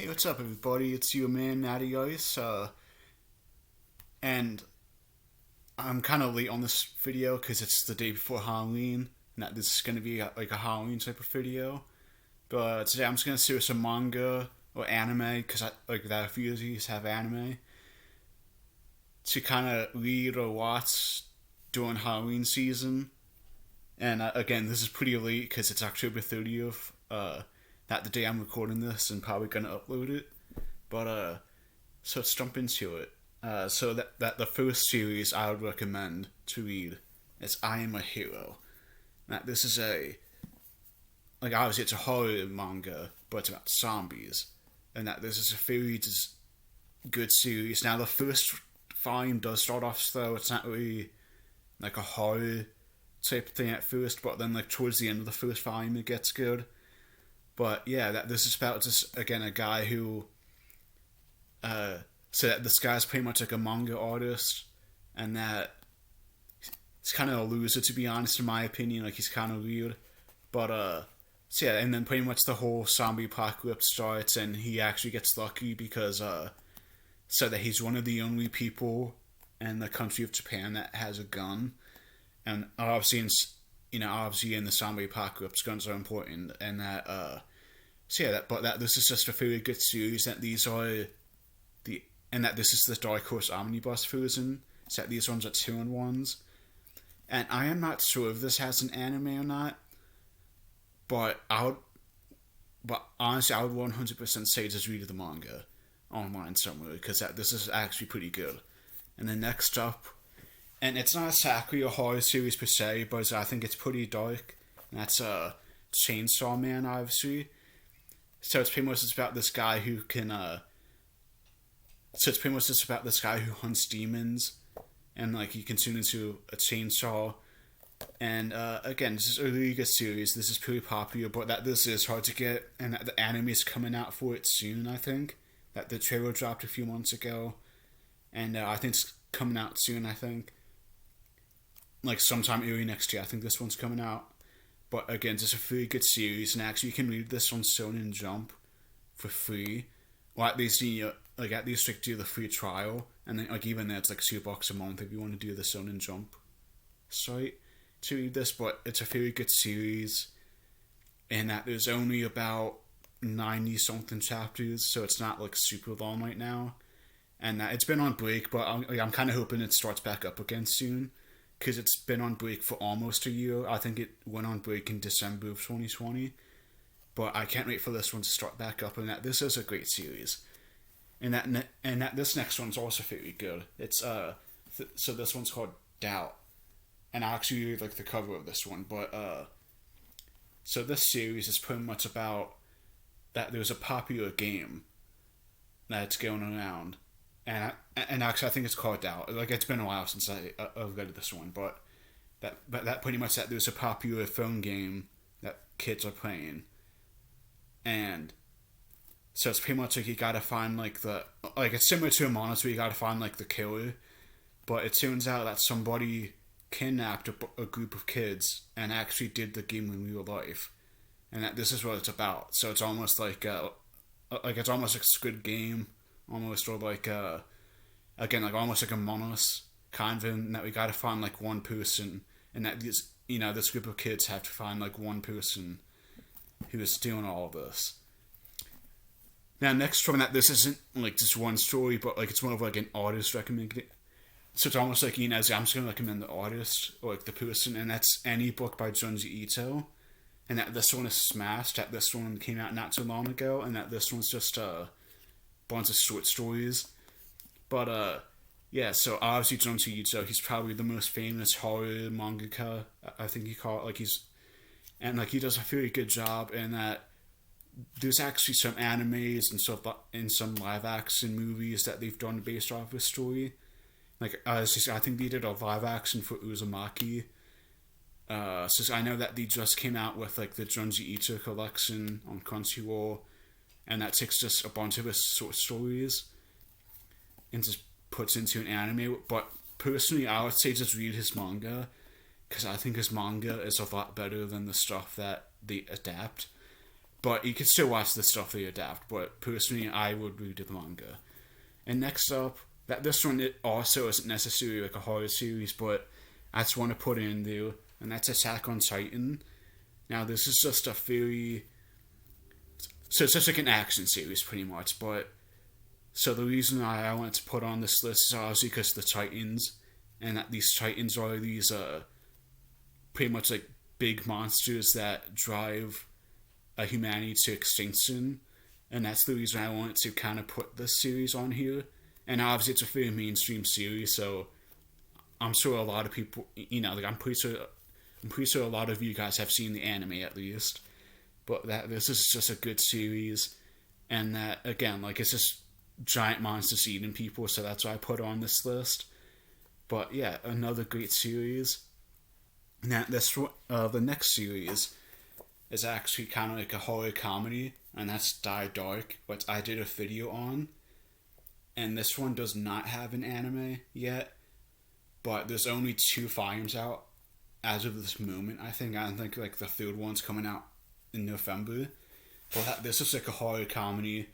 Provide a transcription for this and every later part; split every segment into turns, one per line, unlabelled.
Hey, what's up, everybody? It's your man, Natty Ice, and I'm kind of late on this video because it's the day before Halloween, and that this is going to be like a Halloween type of video. But today I'm just going to see some manga or anime, because I like that a few of these have anime, to kind of read or watch during Halloween season. And again, this is pretty late because it's October 30th. Not the day I'm recording this and probably gonna upload it. But so let's jump into it. So that the first series I would recommend to read is I Am a Hero. Now this is like obviously it's a horror manga, but it's about zombies, and that this is a very good series. Now the first volume does start off slow. It's not really like a horror type thing at first, but then like towards the end of the first volume it gets good. But yeah, that this is about just again a guy who, so that this guy's pretty much like a manga artist, and that he's kind of a loser, to be honest, in my opinion. Like he's kind of weird, but so yeah, and then pretty much the whole zombie apocalypse starts, and he actually gets lucky because so that he's one of the only people in the country of Japan that has a gun, and obviously obviously in the zombie apocalypse, guns are important, and that so yeah, that this is just a very good series. That these are and that this is the Dark Horse Omnibus version. So that these ones are 2-in-1s, and I am not sure if this has an anime or not, but honestly, I would 100% say just read the manga online somewhere, because this is actually pretty good. And then next up, and it's not exactly a horror series per se, but I think it's pretty dark. And that's Chainsaw Man, obviously. So it's pretty much just about this guy who can. So it's pretty much just about this guy who hunts demons, and like he can turn into a chainsaw. And again, this is a really good series. This is pretty popular, but that this is hard to get, and that the anime is coming out for it soon. I think that the trailer dropped a few months ago, and I think it's coming out soon. I think like sometime early next year. I think this one's coming out. But again, it's a very good series, and actually you can read this on Shonen Jump for free, or at least at least like do the free trial, and then like even then it's like $2 a month if you want to do the Shonen Jump site to read this. But it's a very good series, and that there's only about 90 something chapters, so it's not like super long right now, and that it's been on break, but I'm kind of hoping it starts back up again soon, because it's been on break for almost a year. I think it went on break in December of 2020, but I can't wait for this one to start back up. And that this is a great series, and that this next one's also very good. It's so this one's called Doubt, and I actually really like the cover of this one. But so this series is pretty much about that there's a popular game that's going around. And actually, I think it's called Doubt. Like it's been a while since I've read this one, but that pretty much that there's a popular phone game that kids are playing, and so it's pretty much like you gotta find like it's similar to a Monster, where you gotta find like the killer, but it turns out that somebody kidnapped a group of kids and actually did the game in real life, and that this is what it's about. So it's almost like it's almost like a Squid Game. Almost, or like again, like almost like Among Us kind of, in that we gotta find like one person, and that this group of kids have to find like one person who is doing all of this. Now, next from that, this isn't like just one story, but like it's more of like an artist recommended. So it's almost like I'm just gonna recommend the artist or like the person, and that's any book by Junji Ito, and that this one is smashed. That this one came out not too long ago, and that this one's just bunch of short stories. But yeah, so obviously Junji Ito, he's probably the most famous horror mangaka, I think you call it. Like he does a very good job, and that there's actually some animes and stuff in some live action movies that they've done based off this story. Like I think they did a live action for Uzumaki. So I know that they just came out with like the Junji Ito collection on Crunchyroll, and that takes just a bunch of his short stories and just puts into an anime. But personally, I would say just read his manga, because I think his manga is a lot better than the stuff that they adapt. but you can still watch the stuff they adapt. But personally, I would read the manga. And next up, that this one it also isn't necessarily like a horror series, but I just want to put it in there, and that's Attack on Titan. Now, this is just a very... So it's just like an action series, pretty much, but... So the reason I wanted to put on this list is obviously because of the Titans, and that these Titans are these, pretty much like big monsters that drive humanity to extinction, and that's the reason I wanted to kind of put this series on here. And obviously it's a very mainstream series, so I'm sure a lot of people, like I'm pretty sure a lot of you guys have seen the anime at least, but that this is just a good series, and that again, like it's just giant monsters eating people, so that's why I put on this list. But yeah, another great series. Now the next series is actually kind of like a horror comedy, and that's Die Dark, which I did a video on. And this one does not have an anime yet, but there's only 2 volumes out as of this moment. I think like the third one's coming out in November. But this is like a horror comedy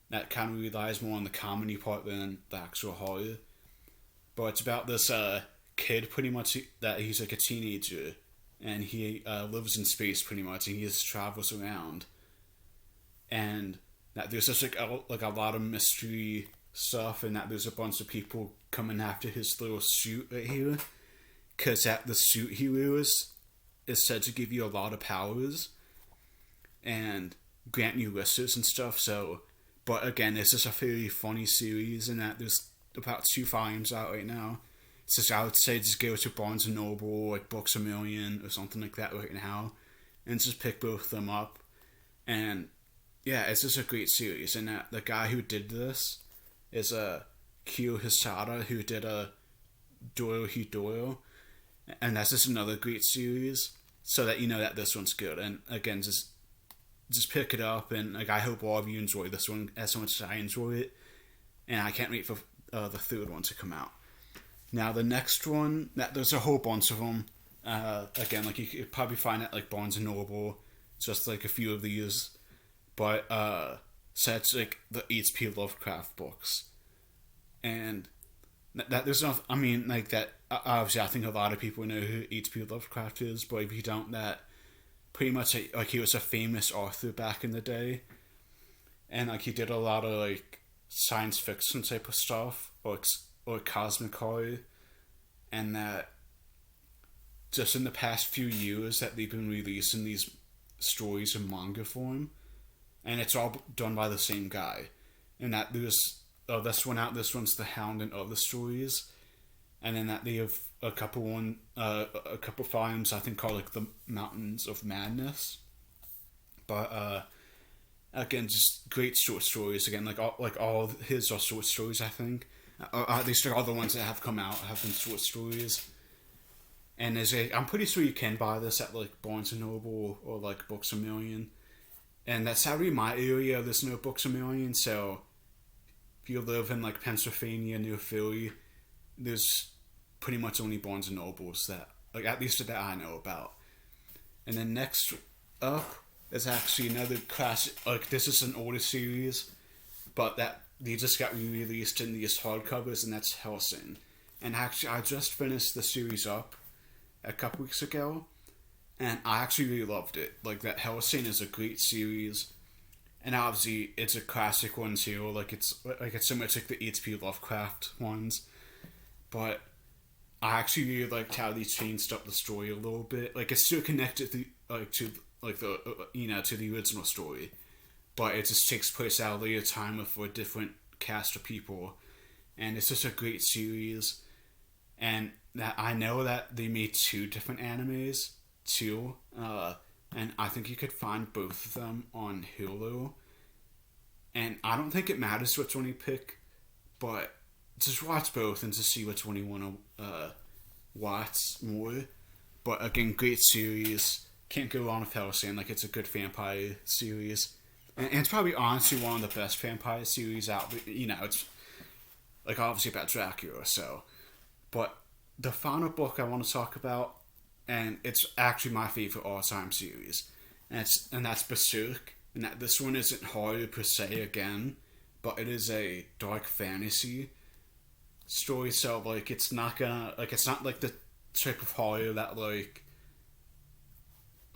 that kind of relies more on the comedy part than the actual horror. But it's about this kid, pretty much, that he's like a teenager, and he lives in space pretty much, and he just travels around. And that there's just like a lot of mystery stuff, and that there's a bunch of people coming after his little suit right here, because that the suit he wears is said to give you a lot of powers and grant you wishes and stuff. So, but again, this is a very funny series, and that there's about 2 volumes out right now. So I would say just go to Barnes & Noble, like Books A Million or something like that right now, and just pick both of them up. And yeah, it's just a great series. And that the guy who did this is Kyo Hisada, who did Doro Hidoro, and that's just another great series. So that you know that this one's good. And again, just pick it up, and like I hope all of you enjoy this one as much as I enjoy it. And I can't wait for the third one to come out. Now the next one, there's a whole bunch of them. Again, like you could probably find it like Barnes & Noble, just like a few of these. But so it's like the H.P. Lovecraft books, and that there's not. I mean, like that. Obviously, I think a lot of people know who H.P. Lovecraft is, but if you don't, that pretty much like he was a famous author back in the day, and like he did a lot of like science fiction type of stuff, or cosmic horror, and that just in the past few years that they've been releasing these stories in manga form, and it's all done by the same guy. And that there's this one's The Hound and Other Stories, and then that they have a couple volumes I think called like The Mountains of Madness. But again, just great short stories. Again, like all of his are short stories, I think. Or at least all the ones that have come out have been short stories. And I'm pretty sure you can buy this at like Barnes & Noble or like Books A Million. And that's sadly my area, there's no Books A Million, so if you live in like Pennsylvania near Philly, there's pretty much only Barnes & Nobles that, like at least that I know about. And then next up is actually another classic, like this is an older series, but that they just got re-released in these hardcovers, and that's Helsing. And actually, I just finished the series up a couple weeks ago, and I actually really loved it. Like, that Helsing is a great series, and obviously, it's a classic one too. Like, it's so much like the H.P. Lovecraft ones, but I actually really liked how they changed up the story a little bit. Like, it's still connected to the original story, but it just takes place at a later time with a different cast of people, and it's just a great series. And that I know that they made 2 different animes too, and I think you could find both of them on Hulu. And I don't think it matters which one you pick, but just watch both and just see which one you want to watch more. But again, great series. Can't go wrong with Helsing. Like, it's a good vampire series. And it's probably honestly one of the best vampire series out. But, it's like obviously about Dracula, so. But the final book I want to talk about, and it's actually my favorite all-time series, and that's Berserk. and that this one isn't horror per se again, but it is a dark fantasy story. So like, it's not gonna like it's not like the type of horror that like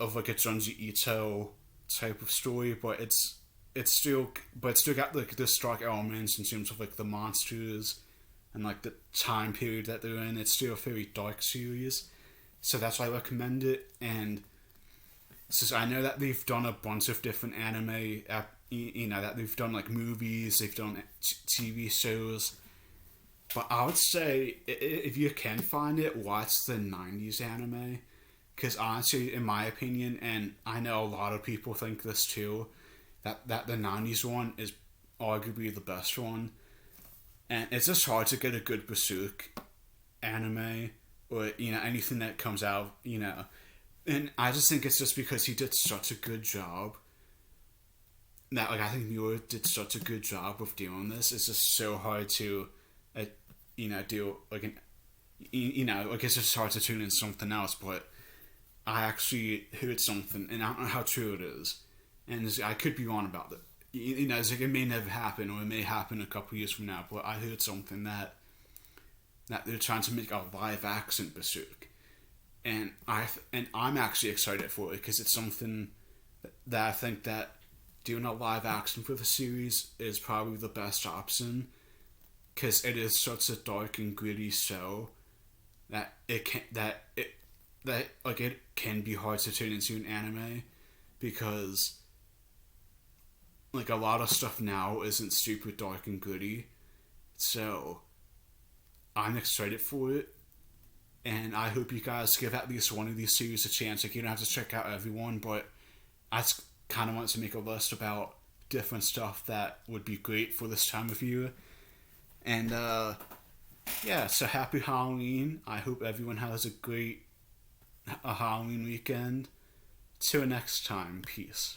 of like a Junji Ito type of story, but it's still got like the dark elements in terms of like the monsters and like the time period that they're in. It's still a very dark series, so that's why I recommend it. And since I know that they've done a bunch of different anime, that they've done like movies, they've done TV shows, but I would say if you can find it, watch the '90s anime. Because honestly, in my opinion, and I know a lot of people think this too, that the '90s one is arguably the best one. And it's just hard to get a good Berserk anime, or anything that comes out. And I just think it's just because he did such a good job. That like I think Muir did such a good job of doing this. It's just so hard to, do like it's just hard to tune in something else, but. I actually heard something, and I don't know how true it is, and I could be wrong about it. It's like it may never happen, or it may happen a couple years from now. But I heard something that they're trying to make a live action Berserk, and I'm actually excited for it because it's something that I think that doing a live action for the series is probably the best option, because it is such a dark and gritty show that it can be hard to turn into an anime, because like a lot of stuff now isn't super dark and gritty. So I'm excited for it, and I hope you guys give at least one of these series a chance. Like, you don't have to check out everyone, but I just kind of want to make a list about different stuff that would be great for this time of year. And yeah, so happy Halloween. I hope everyone has a Halloween weekend. Till next time, peace.